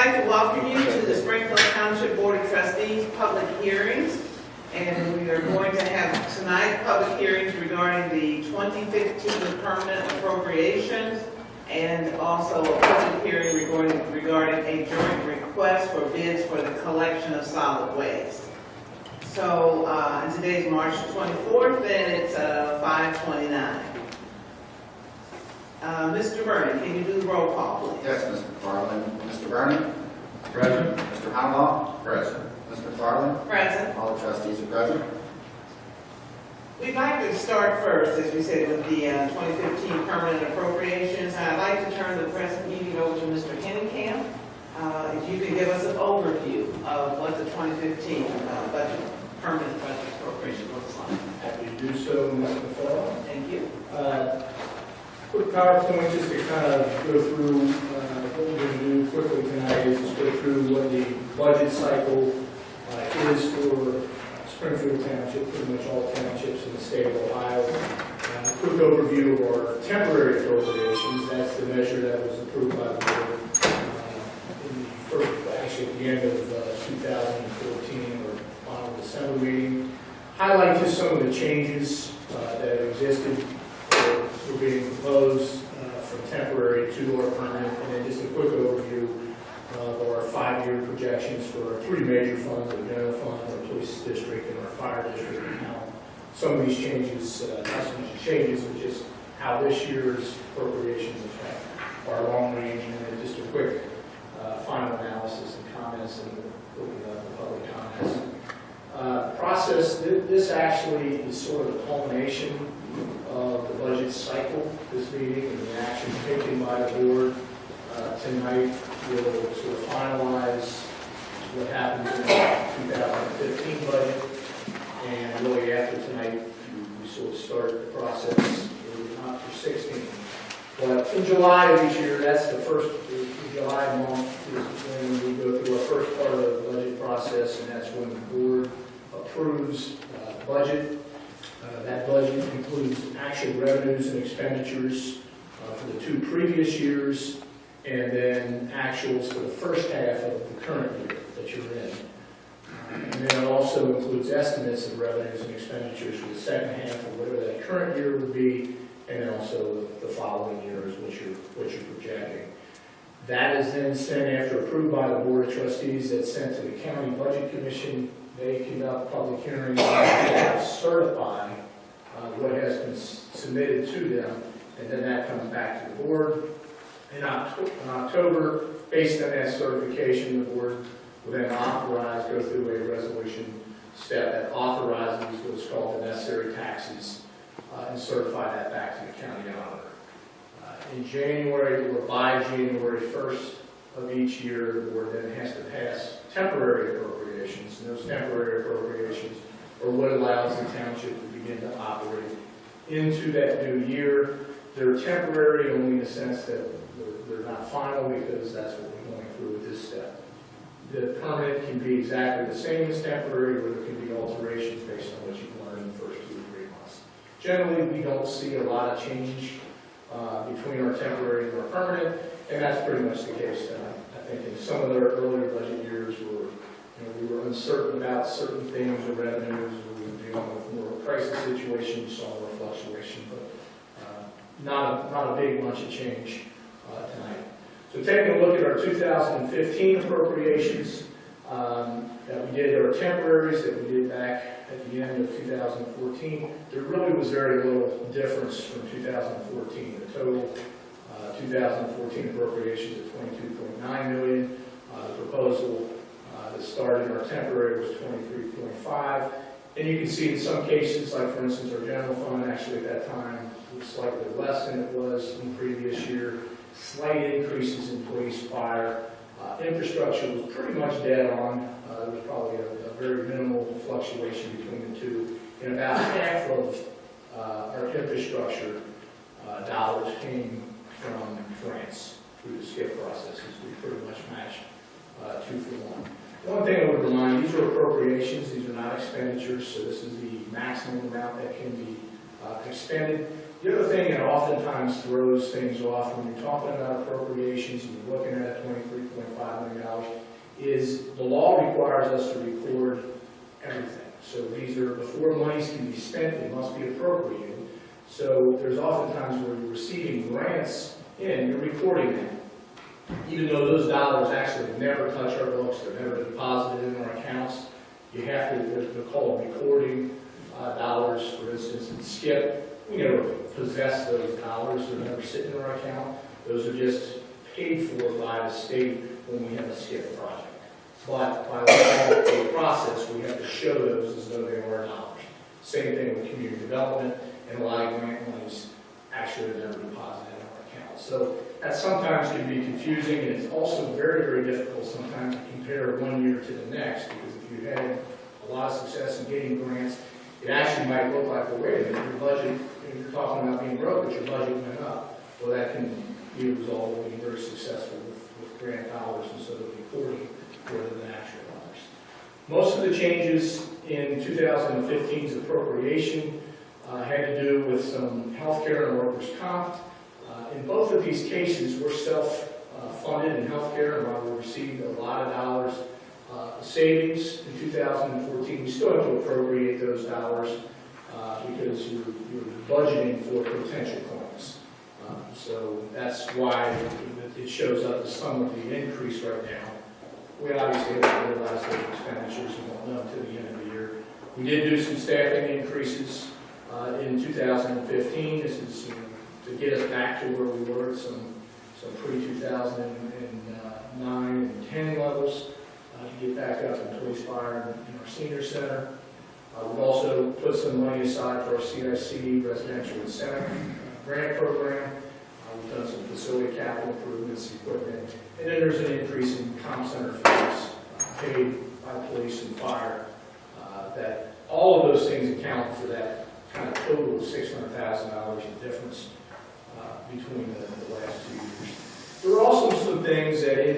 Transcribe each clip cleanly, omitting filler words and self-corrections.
like to welcome you to the Springfield Township Board of Trustees public hearings. And we are going to have tonight public hearings regarding the 2015 permanent appropriations and also a public hearing regarding a joint request for bids for the collection of solid waste. So, and today's March 24th, and it's 5:29. Mr. Vernon, can you do the roll call, please? Yes, Mr. McFarland. Mr. Vernon? Present. Mr. Hanwell? Present. Mr. McFarland? Present. All the trustees are present. We'd like to start first, as we said, with the 2015 permanent appropriations. I'd like to turn the present meeting over to Mr. Henningham. If you could give us an overview of what the 2015 permanent budget appropriation looks like. Happy to do so, Mr. McFarland. Thank you. Quick PowerPoint just to kind of go through what we're going to do quickly tonight is just go through what the budget cycle is for Springfield Township, pretty much all townships in the state of Ohio. Quick overview of our temporary appropriations. That's the measure that was approved by the board in the first, actually at the end of 2014 or final December meeting. Highlight just some of the changes that existed were being proposed from temporary to our permanent, and then just a quick overview of our 5-year projections for our 3 major funds, our general fund, our police district, and our fire district, and how some of these changes, not so much changes, but just how this year's appropriations affect our long range, and then just a quick final analysis and comments, and we'll open up the public comments. Process, this actually is sort of the culmination of the budget cycle, this meeting, and the action taken by the board tonight will sort of finalize what happens in the 2015 budget, and really after tonight we sort of start the process for 16. But in July of each year, that's the first, July month is when we go through our first part of the budget process, and that's when the board approves the budget. That budget includes actual revenues and expenditures for the 2 previous years, and then actuals for the first half of the current year that you're in. And then it also includes estimates of revenues and expenditures for the second half of whatever that current year would be, and then also the following years, what you're projecting. That is then sent, after approved by the Board of Trustees, that's sent to the County Budget Commission. They conduct public hearings and certify what has been submitted to them, and then that comes back to the board. In October, based on that certification, the board will then go through a resolution step that authorizes what's called the necessary taxes and certify that back to the county auditor. In January, or by January 1st of each year, the board then has to pass temporary appropriations, and those temporary appropriations are what allows the township to begin to operate into that new year. They're temporary only in the sense that they're not final, because that's what we're going through with this step. The permanent can be exactly the same as temporary, or there can be alterations based on what you've learned in the first 2 or 3 months. Generally, we don't see a lot of change between our temporary and our permanent, and that's pretty much the case tonight. I think in some of the earlier budget years we were uncertain about certain things or revenues, or we were dealing with more of a crisis situation, you saw more fluctuation, but not a big bunch of change tonight. So taking a look at our 2015 appropriations that we did, our temporaries that we did back at the end of 2014, there really was very little difference from 2014. The total 2014 appropriations at $22.9 million. The proposal that started in our temporary was $23.5, and you can see in some cases, like for instance our general fund, actually at that time was slightly less than it was in the previous year. Slight increases in police, fire, infrastructure was pretty much dead on. There was probably a very minimal fluctuation between the two, and about half of our infrastructure dollars came from grants through the SCIP processes. We pretty much matched 2 for 1. One thing I would remind, these are appropriations, these are not expenditures, so this is the maximum amount that can be expended. The other thing that oftentimes throws things off when you're talking about appropriations and you're looking at $23.5 million is the law requires us to record everything. So these are, before monies can be spent, they must be appropriated. So there's oftentimes where you're receiving grants in, you're recording them. Even though those dollars actually never touch our books, they're never deposited in our accounts, you have to, they're called recording dollars, for instance, and skip. We never possess those dollars, they're never sitting in our account. Those are just paid for by the state when we have a skip project. But by the process, we have to show those as though they were dollars. Same thing with community development, and a lot of grant monies actually are never deposited in our account. So that sometimes can be confusing, and it's also very, very difficult sometimes to compare one year to the next, because if you had a lot of success in getting grants, it actually might look like, well, wait a minute, your budget, you're talking about being broke, but your budget went up. Well, that can be a result of being very successful with grant dollars instead of recording rather than actual dollars. Most of the changes in 2015's appropriation had to do with some health care and workers' comp. In both of these cases, we're self-funded in health care, and while we received a lot of dollars savings in 2014, we still have to appropriate those dollars because you're budgeting for potential claims. So that's why it shows up as some of the increase right now. We obviously have to realize those expenditures and won't know until the end of the year. We did do some staffing increases in 2015. This is to get us back to where we were at some pre-2009 and 10 levels, to get back up in police fire and our senior center. We've also put some money aside for our CIC residential incentive grant program. We've done some facility capital improvements, equipment, and then there's an increase in comp center fees paid by police and fire. That all of those things account for that kind of total of $600,000 in difference between the last 2 years. There were also some things that in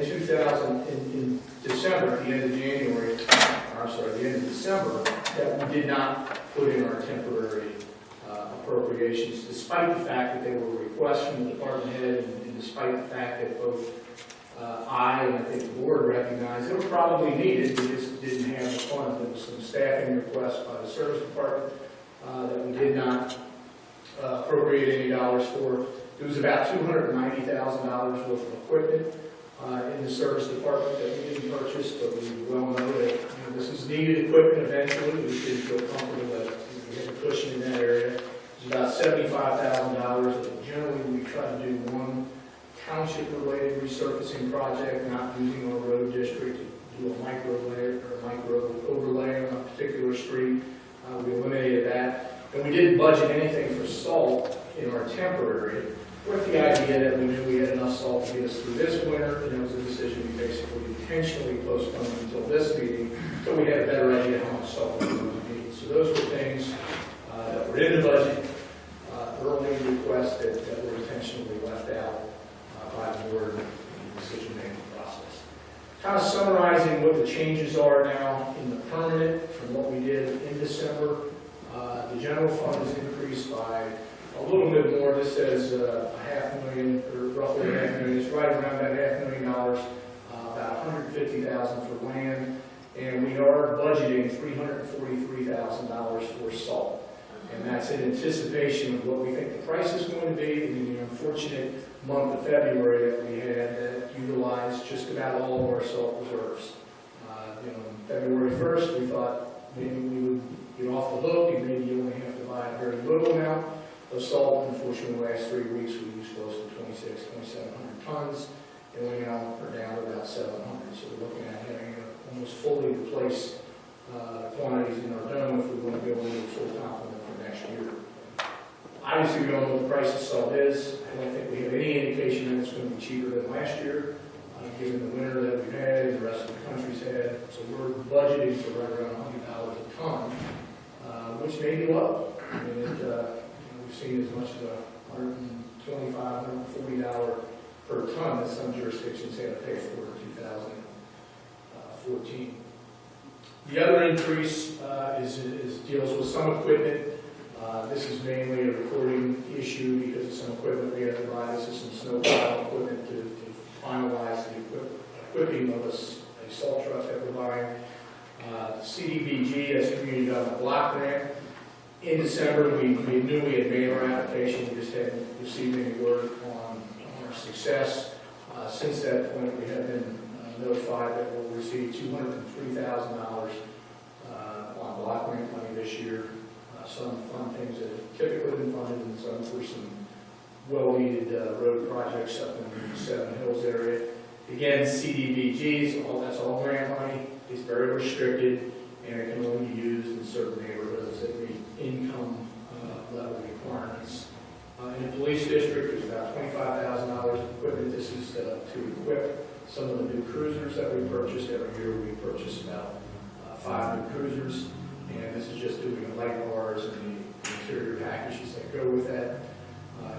December, at the end of January, the end of December, that we did not put in our temporary appropriations, despite the fact that they were requests from the department head, and despite the fact that both I and I think the board recognized they were probably needed. We just didn't have the funds. There was some staffing requests by the service department that we did not appropriate any dollars for. It was about $290,000 worth of equipment in the service department that we didn't purchase, but we well know that this is needed equipment eventually. We didn't feel comfortable that we had a cushion in that area. It's about $75,000. Generally, we try to do one township-related resurfacing project, not using our road district to do a micro layer or micro overlay on a particular street. We eliminated that. And we didn't budget anything for salt in our temporary, with the idea that we knew we had enough salt to get us through this winter, and it was a decision we basically intentionally postponed until this meeting, so we had a better idea how much salt we were going to need. So those were things that were in the budget, early requests that were intentionally left out by the board in the decision-making process. Kind of summarizing what the changes are now in the permanent from what we did in December. The general fund is increased by a little bit more. This says $500,000, or roughly $500,000. It's right around that $500,000, about $150,000 for land, and we are budgeting $343,000 for salt. And that's in anticipation of what we think the price is going to be in the unfortunate month of February that we had that utilized just about all of our salt reserves. February 1st, we thought maybe we would get off the hook and maybe you only have to buy a very little amount of salt. Unfortunately, the last 3 weeks we used close to 2,700 tons, and we now are down to about 700. So we're looking at having to almost fully replace quantities in our dome if we want to go into a full complement for next year. Obviously, we don't know what the price of salt is. I don't think we have any indication that it's going to be cheaper than last year, given the winter that we've had and the rest of the country's had. So we're budgeting for right around $100 a ton, which may be low. I mean, we've seen as much as $125, $140 per ton that some jurisdictions had to pay for in 2014. The other increase deals with some equipment. This is mainly a recording issue because of some equipment we have to buy. This is some snow plow equipment to finalize the equipping of a salt truck that we're buying. CDBG, that's Community Development Block Grant. In December, we knew we had made our application. We just hadn't received any word on our success. Since that point, we have been notified that we'll receive $203,000 on block grant money this year. Some fun things that have typically been funded, and some for some well-needed road projects up in the Seven Hills area. Again, CDBGs, that's all grant money. It's very restricted, and it can only be used in certain neighborhoods that meet income level requirements. In the police district, there's about $25,000 of equipment. This is to equip some of the new cruisers that we purchased. Every year we purchase about 5 new cruisers, and this is just doing the light bars and the interior packages that go with that.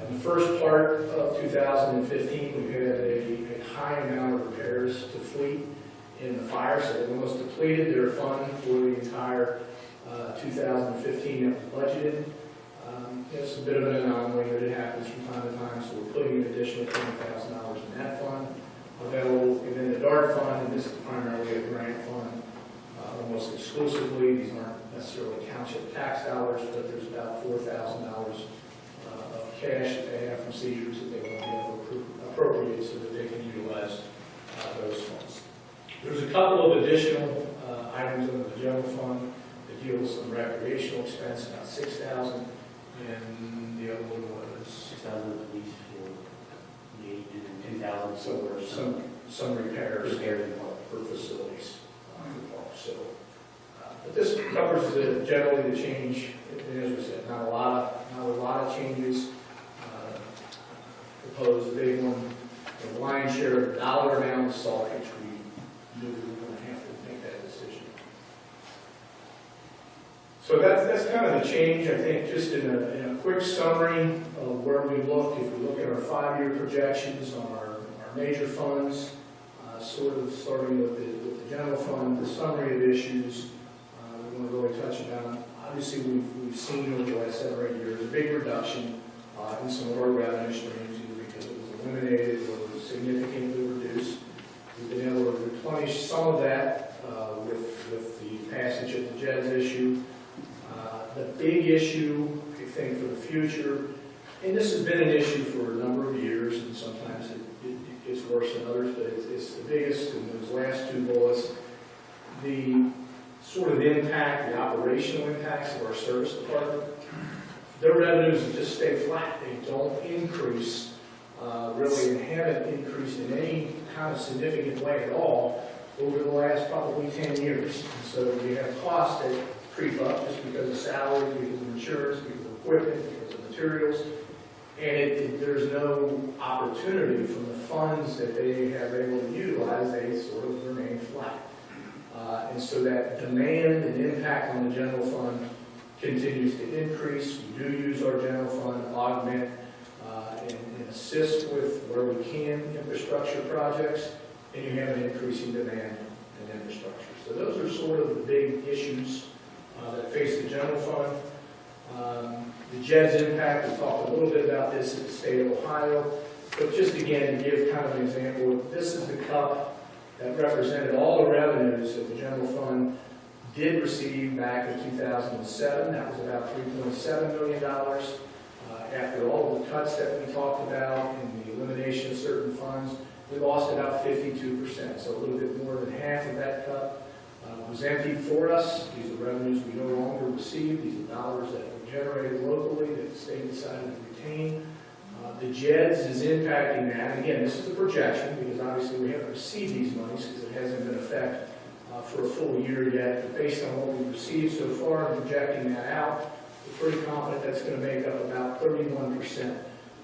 In the first part of 2015, we had a high amount of repairs to fleet in the fire, so they almost depleted their fund for the entire 2015 that was budgeted. It's a bit of an anomaly, but it happens from time to time, so we're putting an additional $20,000 in that fund available. And then the DART fund, and this is primarily a grant fund, almost exclusively. These aren't necessarily township tax dollars, but there's about $4,000 of cash that they have from seizures that they want to be able to appropriate so that they can utilize those funds. There's a couple of additional items under the general fund that deal with some recreational expense, about $6,000, and the other one was 6,000 at least for the 8 and 2,000 for some repairs for facilities on the park. So, but this covers generally the change. And as we said, not a lot of changes proposed. The big one, the lion's share of the dollar amount of salt, which we knew we were going to have to make that decision. So that's kind of the change. I think just in a quick summary of where we look, if we look at our 5-year projections on our major funds, sort of starting with the general fund, the summary of issues we want to really touch about. Obviously, we've seen over the last 7 or 8 years a big reduction in some of our revenue streams, either because it was eliminated or was significantly reduced. We've been able to replenish some of that with the passage of the JEDS issue. The big issue, I think, for the future, and this has been an issue for a number of years, and sometimes it gets worse than others, but it's the biggest in those last 2 bullets. The sort of impact, the operational impacts of our service department. Their revenues just stay flat. They don't increase, really, and haven't increased in any kind of significant way at all over the last probably 10 years. And so we have costs that creep up just because of salaries, because of insurance, because of equipment, because of materials. And there's no opportunity from the funds that they have able to utilize. They sort of remain flat. And so that demand and impact on the general fund continues to increase. We do use our general fund to augment and assist with where we can infrastructure projects, and you have an increasing demand in infrastructure. So those are sort of the big issues that face the general fund. The JEDS impact, we talked a little bit about this in the state of Ohio, but just again to give kind of an example, this is the cup that represented all the revenues that the general fund did receive back in 2007. That was about $3.7 million. After all of the cuts that we talked about and the elimination of certain funds, we lost about 52%. So a little bit more than half of that cup was emptied for us. These are revenues we no longer receive. These are dollars that were generated locally that the state decided to retain. The JEDS is impacting that. And again, this is a projection because obviously we haven't received these monies because it hasn't been in effect for a full year yet. But based on what we've received so far and projecting that out, we're pretty confident that's going to make up about 31%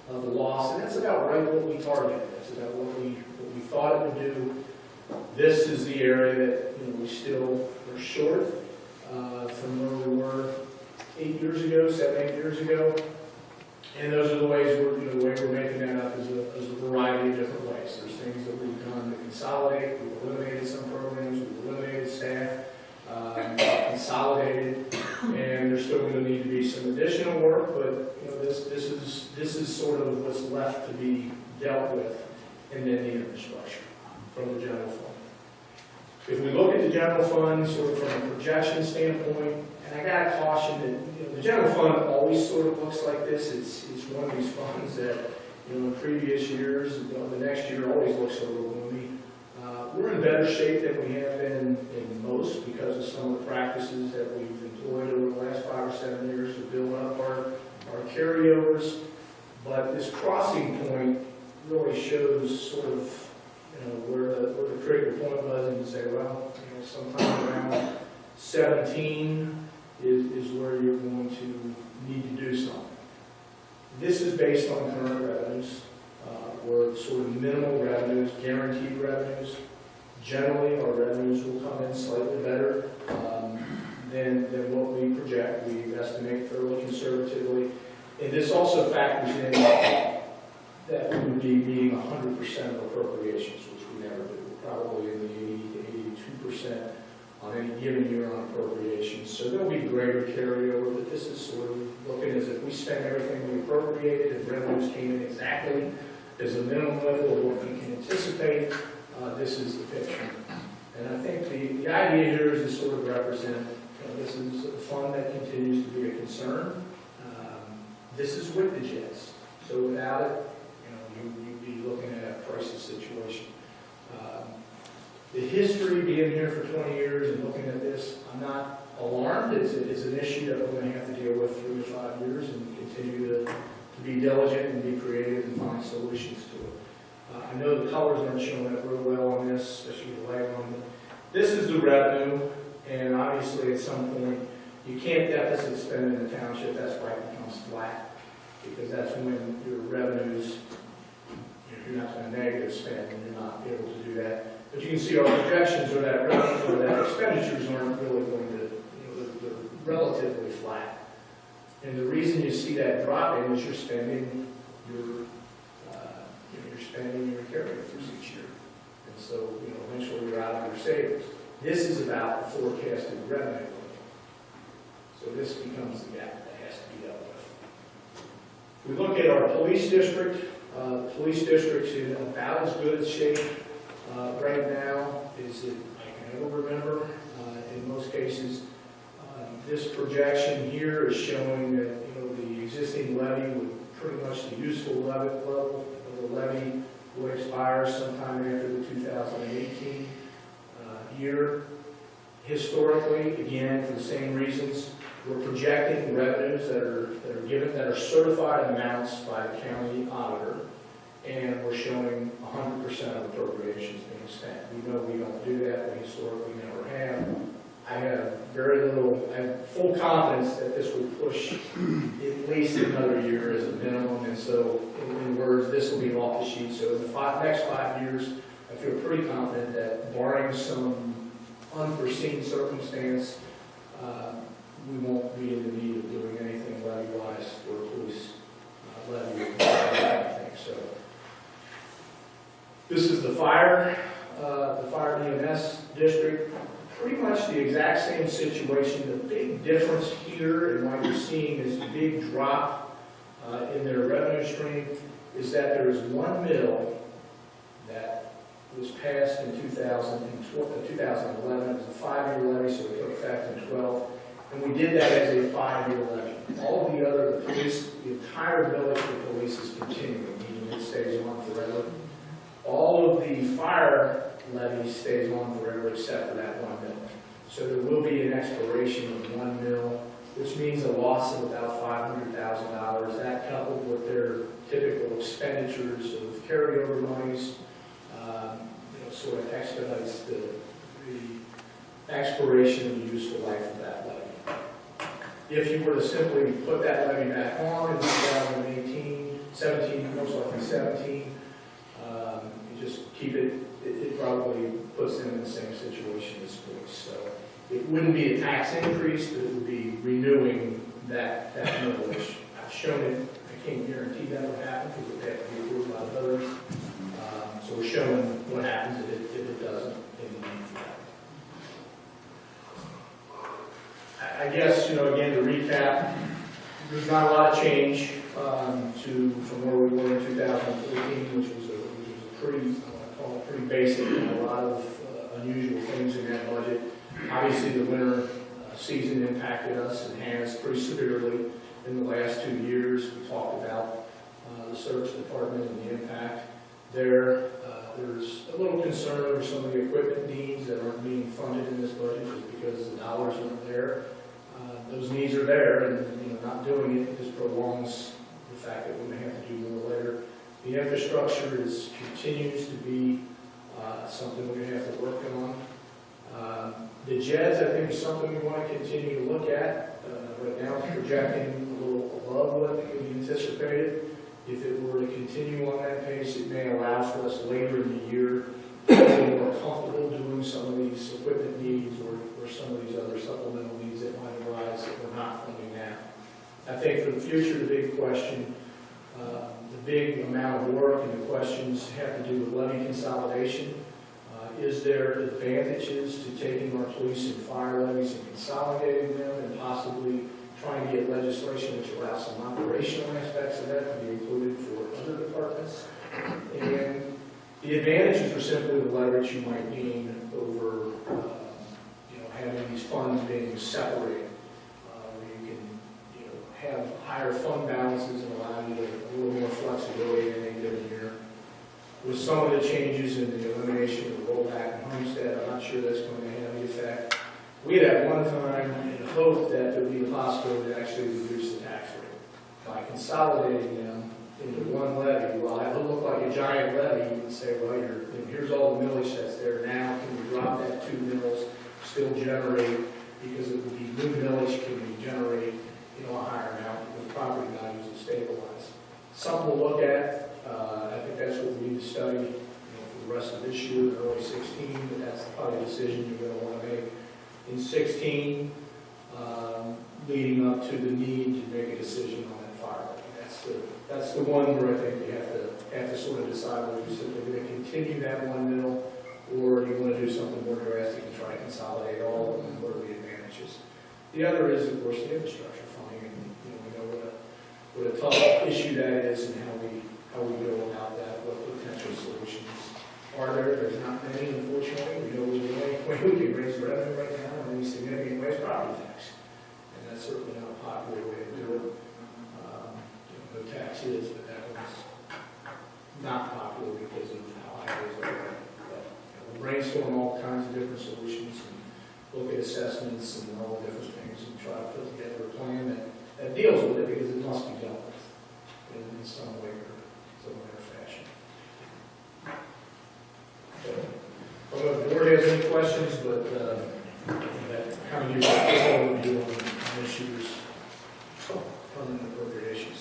of the loss. And that's about right what we targeted. That's about what we thought it would do. This is the area that we still are short from where we were 8 years ago, 7, 8 years ago. And those are the ways the way we're making that up is a variety of different ways. There's things that we've done to consolidate. We've eliminated some programs. We've eliminated staff, consolidated, and there's still going to need to be some additional work. and then the infrastructure from the general fund. If we look at the general fund, sort of from a projection standpoint, and I gotta caution that, the general fund always sort of looks like this. It's one of these funds that, in previous years, the next year always looks a little gloomy. We're in better shape than we have been in most because of some of the practices that we've employed over the last 5 or 7 years to build up our carryovers. But this crossing point really shows sort of, where the critical point was, and you say, well, sometime around 17 is where you're going to need to do something. This is based on current revenues, or sort of minimal revenues, guaranteed revenues. Generally, our revenues will come in slightly better than what we project. We estimate fairly conservatively. And this also factors in that we would be meeting 100% of appropriations, which we never do. Probably in the 80 to 82% on any given year on appropriations. So there'll be greater carryover, but this is sort of looking as if we spent everything we appropriated and revenues came in exactly as a minimum level of what we can anticipate. This is the picture. And I think the idea here is to sort of represent, this is a fund that continues to be a concern. This is with the jets. So without it, you'd be looking at a crisis situation. The history being here for 20 years and looking at this, I'm not alarmed. It's an issue that we're going to have to deal with 3 to 5 years and continue to be diligent and be creative and find solutions to it. I know the colors aren't showing up real well on this, especially the light on, but this is the revenue, and obviously at some point you can't deficit spend in the township. That's why it becomes flat, because that's when your revenues, you're not going to negative spend and you're not able to do that. But you can see our projections or that revenue or that expenditures aren't really going to, they're relatively flat. And the reason you see that dropping is you're spending your carryovers each year. And so, eventually you're out of your savings. This is about the forecasted revenue. So this becomes the gap that has to be dealt with. We look at our police district. The police district's in about as good a shape right now as I can ever remember. In most cases, this projection here is showing that the existing levy would pretty much the useful level of the levy will expire sometime after the 2018 year. Historically, again, for the same reasons, we're projecting revenues that are certified amounts by the county auditor, and we're showing 100% of appropriations being spent. We know we don't do that. We historically never have. I have full confidence that this will push at least another year as a minimum, and so, in words, this will be off the sheet. So in the next 5 years, I feel pretty confident that barring some unforeseen circumstance, we won't be in the need of doing anything levy-wise for police levy or anything. So this is the fire EMS district. Pretty much the exact same situation. The big difference here, and why you're seeing this big drop in their revenue stream, is that there is one mill that was passed in 2011. It was a 5-year levy, so it took effect in 12. And we did that as a 5-year levy. All of the entire millage for police is continuing, meaning it stays on forever. All of the fire levy stays on forever except for that one mill. So there will be an expiration of one mill, which means a loss of about $500,000. That coupled with their typical expenditures of carryover monies, sort of expedites the expiration of the useful life of that levy. If you were to simply put that levy back on in 2018, 17, most likely 17, you just keep it, it probably puts them in the same situation as police. So it wouldn't be a tax increase, but it would be renewing that millage. I've shown it. I can't guarantee that would happen because it would have to be approved by others. So we're showing what happens if it doesn't in the need for that. I guess, again, to recap, there's not a lot of change from where we were in 2014, which was a pretty, I call it pretty basic, and a lot of unusual things in that budget. Obviously, the winter season impacted us and has pretty severely in the last 2 years. We talked about the search department and the impact there. There's a little concern over some of the equipment needs that aren't being funded in this budget just because the dollars aren't there. Those needs are there, and not doing it just prolongs the fact that we may have to do more later. The infrastructure continues to be something we're going to have to work on. The JEDs, I think, is something we want to continue to look at. Right now, it's projecting a little above what we anticipated. If it were to continue on that pace, it may allow for us later in the year to be more comfortable doing some of these equipment needs or some of these other supplemental needs that might arise that we're not funding now. I think for the future, the big question, the big amount of work and the questions have to do with levy consolidation. Is there advantages to taking our police and fire levies and consolidating them and possibly trying to get legislation which allows some operational aspects of that to be included for other departments? And the advantages are simply the leverage you might gain over having these funds being separated, where you can have higher fund balances and allow you a little more flexibility in any given year. With some of the changes in the elimination of the rollback and homestead, I'm not sure that's going to have any effect. We had at one time hoped that there would be a possibility to actually reduce the tax rate. By consolidating them into one levy, while that would look like a giant levy, you would say, well, here's all the millage that's there now. Can we drop that 2 mills, still generate, because it would be new millage, can we generate a higher amount because property values will stabilize. Something we'll look at. I think that's what we need to study for the rest of this year, early 16, but that's probably a decision you're going to want to make in 16, leading up to the need to make a decision on that fire levy. That's the one where I think you have to sort of decide whether you're simply going to continue that 1 mil, or you want to do something more drastic and try to consolidate all of them, and what are the advantages. The other is, of course, the infrastructure funding, and we know what a tough issue that is and how we go about that, what potential solutions are there. There's not many, unfortunately. We know the only way we can raise revenue right now in any significant way is property tax. And that's certainly not a popular way to do it. No tax is, but that was not popular because of how high it is already. But we'll brainstorm all kinds of different solutions and look at assessments and all the different things and try to put together a plan that deals with it, because it must be dealt with in some way or fashion. So, I don't know if the board has any questions, but that kind of gives you an overview on issues, permanent appropriations.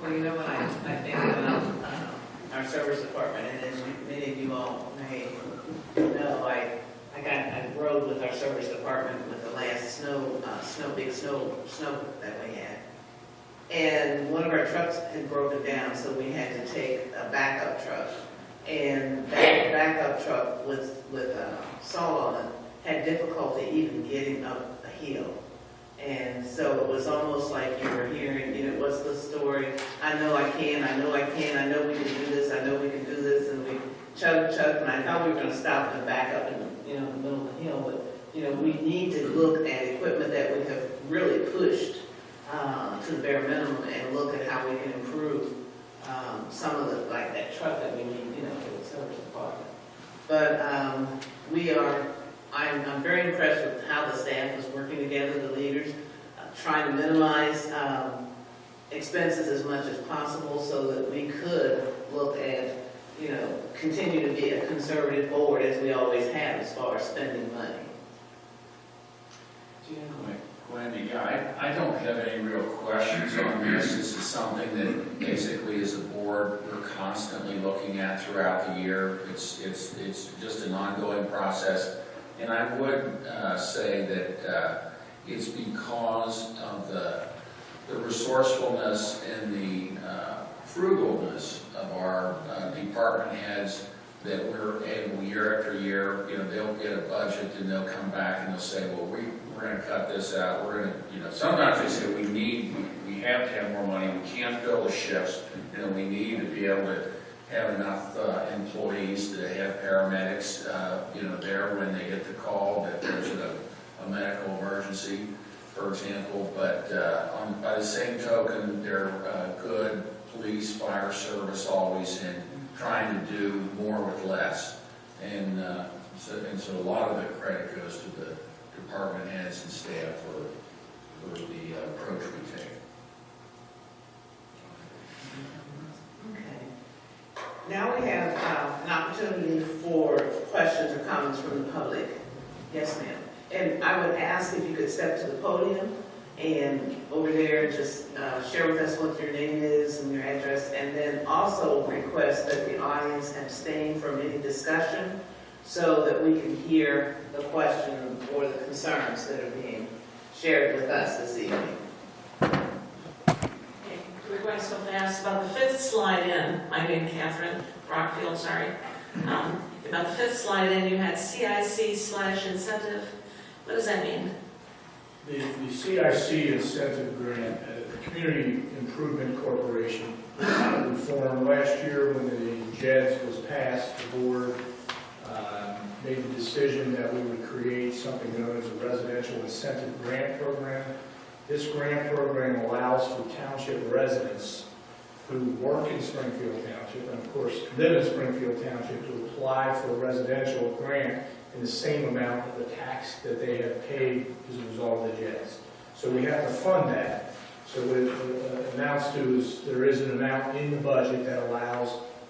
Well, you know what I think about our service department, and as many of you all may know, I rode with our service department with the last big snow that we had. And one of our trucks had broken down, so we had to take a backup truck. And that backup truck with salt on it had difficulty even getting up a hill. And so it was almost like you were hearing, what's the story? I know I can, I know I can, I know we can do this, I know we can do this. And we chug, and I thought we were going to stop and back up in the middle of the hill. But, we need to look at equipment that we have really pushed to the bare minimum and look at how we can improve some of like that truck that we need, for the service department. But I'm very impressed with how the staff is working together, the leaders, trying to minimize expenses as much as possible so that we could look at, continue to be a conservative board as we always have as far as spending money. Wendy, I don't have any real questions on this. This is something that basically as a board we're constantly looking at throughout the year. It's just an ongoing process. And I would say that it's because of the resourcefulness and the frugalness of our department heads that we're able year after year, they'll get a budget and they'll come back and they'll say, well, we're going to cut this out. We're going to, sometimes they say we have to have more money. We can't fill the shifts. We need to be able to have enough employees to have paramedics, there when they get the call that there's a medical emergency, for example. But by the same token, they're good police, fire service always in trying to do more with less. And so a lot of the credit goes to the department heads and staff for the approach we take. Okay. Now we have an opportunity for questions or comments from the public. Yes, ma'am. And I would ask if you could step to the podium and over there just share with us what your name is and your address, and then also request that the audience abstain from any discussion so that we can hear the question or the concerns that are being shared with us this evening. Okay, we're going so fast. About the fifth slide in, my name is Catherine Rockfield, sorry. About the fifth slide in, you had CIC/incentive. What does that mean? The CIC incentive grant, the Community Improvement Corporation, we formed last year when the JEDS was passed. The board made the decision that we would create something known as a residential incentive grant program. This grant program allows for township residents who work in Springfield Township and of course live in Springfield Township to apply for a residential grant in the same amount of the tax that they have paid as a result of the JEDS. So we have to fund that. So what it amounts to is there is an amount in the budget that allows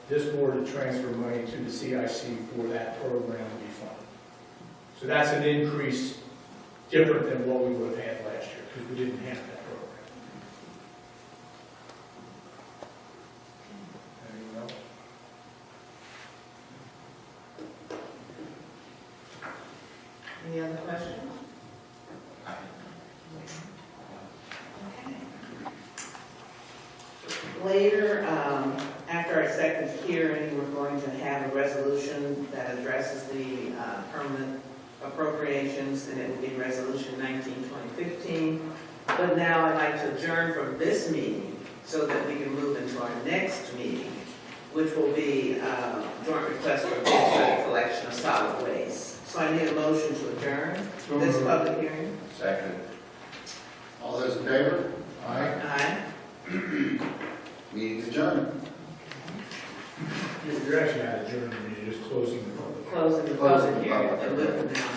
this board to transfer money to the CIC for that program to be funded. So that's an increase different than what we would have had last year because we didn't have that program. Anyone else? Any other questions? Okay. Later, after our second hearing, we're going to have a resolution that addresses the permanent appropriations, and it will be Resolution 19/2015. But now I'd like to adjourn from this meeting so that we can move into our next meeting, which will be joint request for bids for the collection of solid waste. So I need a motion to adjourn this public hearing. Second. All those in favor? Aye. Meeting adjourned. You're actually not adjourning, you're just closing the public. Closing the public hearing, and we'll now